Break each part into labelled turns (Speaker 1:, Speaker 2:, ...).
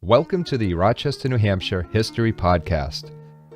Speaker 1: Welcome to the Rochester, New Hampshire History Podcast,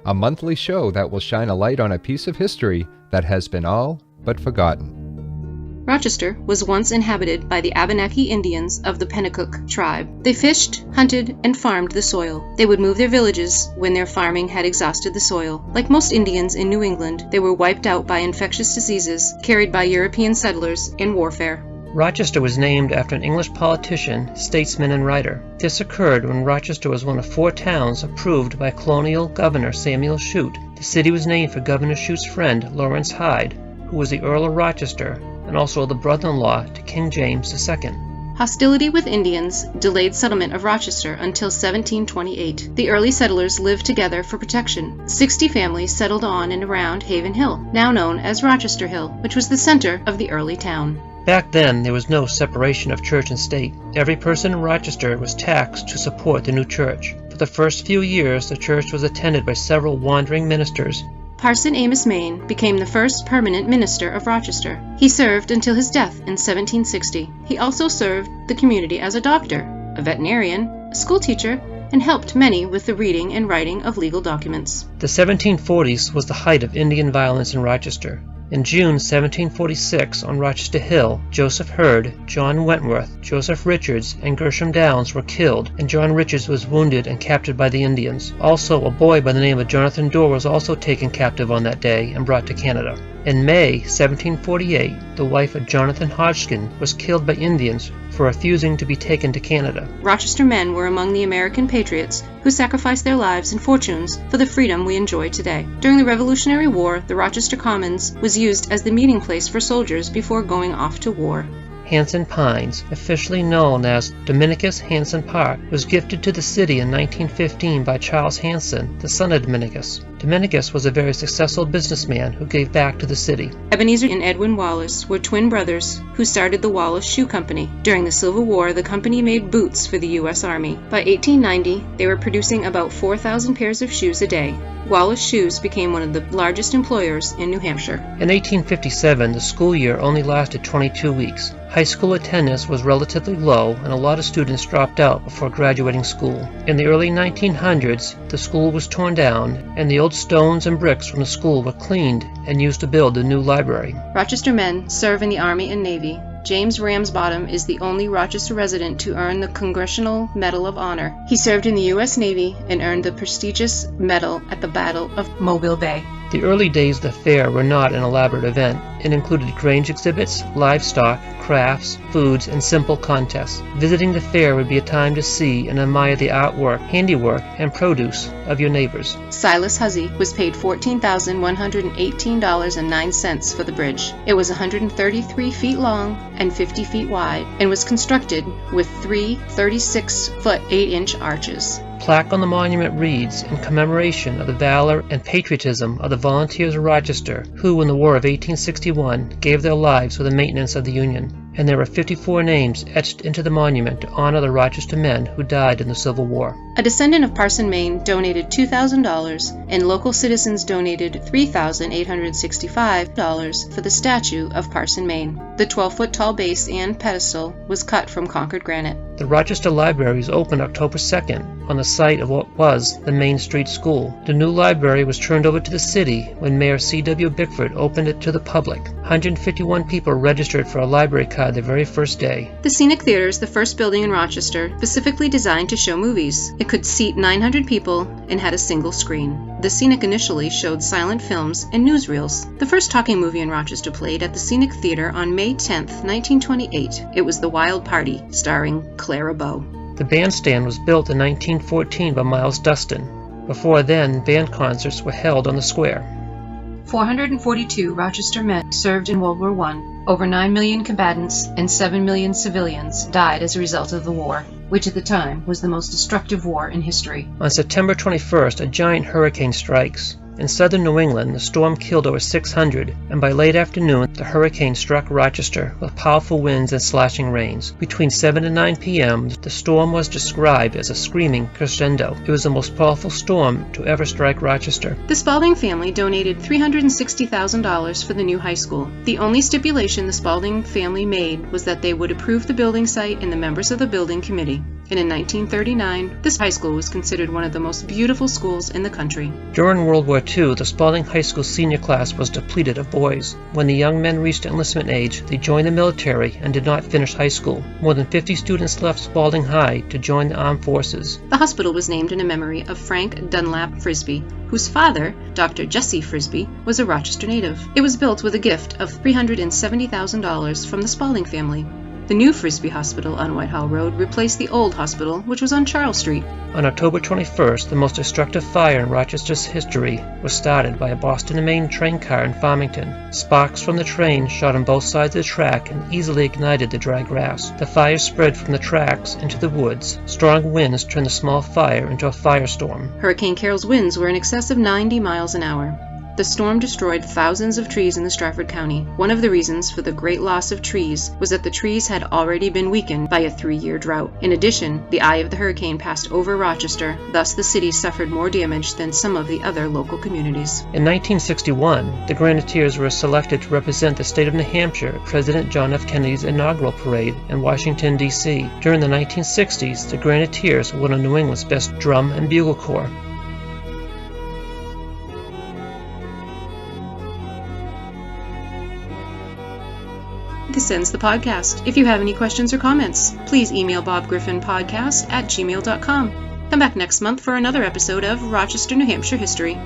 Speaker 1: a monthly show that will shine a light on a piece of history that has been all but forgotten.
Speaker 2: Rochester was once inhabited by the Abenaki Indians of the Pennacook tribe. They fished, hunted, and farmed the soil. They would move their villages when their farming had exhausted the soil. Like most Indians in New England, they were wiped out by infectious diseases carried by European settlers in warfare.
Speaker 3: Rochester was named after an English politician, statesman, and writer. This occurred when Rochester was one of 4 towns approved by colonial Governor Samuel Shute. The city was named for Governor Shute's friend, Lawrence Hyde, who was the Earl of Rochester and also the brother-in-law to King James II.
Speaker 2: Hostility with Indians delayed settlement of Rochester until 1728. The early settlers lived together for protection. 60 families settled on and around Haven Hill, now known as Rochester Hill, which was the center of the early town.
Speaker 3: Back then, there was no separation of church and state. Every person in Rochester was taxed to support the new church. For the first few years, the church was attended by several wandering ministers.
Speaker 2: Parson Amos Main became the first permanent minister of Rochester. He served until his death in 1760. He also served the community as a doctor, a veterinarian, a schoolteacher, and helped many with the reading and writing of legal documents.
Speaker 3: The 1740s was the height of Indian violence in Rochester. In June 1746, on Rochester Hill, Joseph Hurd, John Wentworth, Joseph Richards, and Gershom Downs were killed, and John Richards was wounded and captured by the Indians. Also, a boy by the name of Jonathan Dorr was also taken captive on that day and brought to Canada. In May 1748, the wife of Jonathan Hodgkin was killed by Indians for refusing to be taken to Canada.
Speaker 2: Rochester men were among the American patriots who sacrificed their lives and fortunes for the freedom we enjoy today. During the Revolutionary War, the Rochester Commons was used as the meeting place for soldiers before going off to war.
Speaker 3: Hanson Pines, officially known as Dominicus Hanson Park, was gifted to the city in 1915 by Charles Hanson, the son of Dominicus. Dominicus was a very successful businessman who gave back to the city.
Speaker 2: Ebenezer and Edwin Wallace were twin brothers who started the Wallace Shoe Company. During the Civil War, the company made boots for the U.S. Army. By 1890, they were producing about 4,000 pairs of shoes a day. Wallace Shoes became one of the largest employers in New Hampshire.
Speaker 3: In 1857, the school year only lasted 22 weeks. High school attendance was relatively low, and a lot of students dropped out before graduating school. In the early 1900s, the school was torn down, and the old stones and bricks from the school were cleaned and used to build the new library.
Speaker 2: Rochester men serve in the Army and Navy. James Ramsbottom is the only Rochester resident to earn the Congressional Medal of Honor. He served in the U.S. Navy and earned the prestigious medal at the Battle of Mobile Bay.
Speaker 3: The early days of the fair were not an elaborate event. It included grange exhibits, livestock, crafts, foods, and simple contests. Visiting the fair would be a time to see and admire the artwork, handiwork, and produce of your neighbors.
Speaker 2: Silas Hussey was paid $14,118.09 for the bridge. It was 133 feet long and 50 feet wide, and was constructed with 3 36-foot 8-inch arches.
Speaker 3: Plaque on the monument reads, in commemoration of the valor and patriotism of the volunteers of Rochester, who in the War of 1861 gave their lives for the maintenance of the Union. And there are 54 names etched into the monument to honor the Rochester men who died in the Civil War.
Speaker 2: A descendant of Parson Main donated $2,000, and local citizens donated $3,865 for the statue of Parson Main. The 12-foot-tall base and pedestal was cut from Concord granite.
Speaker 3: The Rochester Library was opened October 2nd on the site of what was the Main Street School. The new library was turned over to the city when Mayor C.W. Bickford opened it to the public. 151 people registered for a library card the very first day.
Speaker 2: The Scenic Theater is the first building in Rochester specifically designed to show movies. It could seat 900 people and had a single screen. The Scenic initially showed silent films and newsreels. The first talking movie in Rochester played at the Scenic Theater on May 10, 1928. It was The Wild Party, starring Clara Bow.
Speaker 3: The bandstand was built in 1914 by Miles Dustin. Before then, band concerts were held on the square.
Speaker 2: 442 Rochester men served in World War I. Over 9 million combatants and 7 million civilians died as a result of the war, which at the time was the most destructive war in history.
Speaker 3: On September 21st, a giant hurricane strikes. In southern New England, the storm killed over 600, and by late afternoon, the hurricane struck Rochester with powerful winds and slashing rains. Between 7 and 9 p.m., the storm was described as a screaming crescendo. It was the most powerful storm to ever strike Rochester.
Speaker 2: The Spalding family donated $360,000 for the new high school. The only stipulation the Spalding family made was that they would approve the building site and the members of the building committee. and in 1939, this high school was considered one of the most beautiful schools in the country.
Speaker 3: During World War II, the Spalding High School senior class was depleted of boys. When the young men reached enlistment age, they joined the military and did not finish high school. More than 50 students left Spalding High to join the armed forces.
Speaker 2: The hospital was named in a memory of Frank Dunlap Frisbee, whose father, Dr. Jesse Frisbee, was a Rochester native. It was built with a gift of $370,000 from the Spalding family. The new Frisbee Hospital on Whitehall Road replaced the old hospital, which was on Charles Street.
Speaker 3: On October 21st, the most destructive fire in Rochester's history was started by a Boston to Maine train car in Farmington. Sparks from the train shot on both sides of the track and easily ignited the dry grass. The fire spread from the tracks into the woods. Strong winds turned the small fire into a firestorm.
Speaker 2: Hurricane Carol's winds were in excess of 90 miles an hour. The storm destroyed thousands of trees in the Stratford County. One of the reasons for the great loss of trees was that the trees had already been weakened by a 3-year drought. In addition, the eye of the hurricane passed over Rochester, thus the city suffered more damage than some of the other local communities.
Speaker 3: In 1961, the Grenadiers were selected to represent the state of New Hampshire at President John F. Kennedy's inaugural parade in Washington, D.C. During the 1960s, the Grenadiers were one of New England's best drum and bugle corps.
Speaker 2: This ends the podcast. If you have any questions or comments, please email bobgriffinpodcast@gmail.com. Come back next month for another episode of Rochester, New Hampshire History.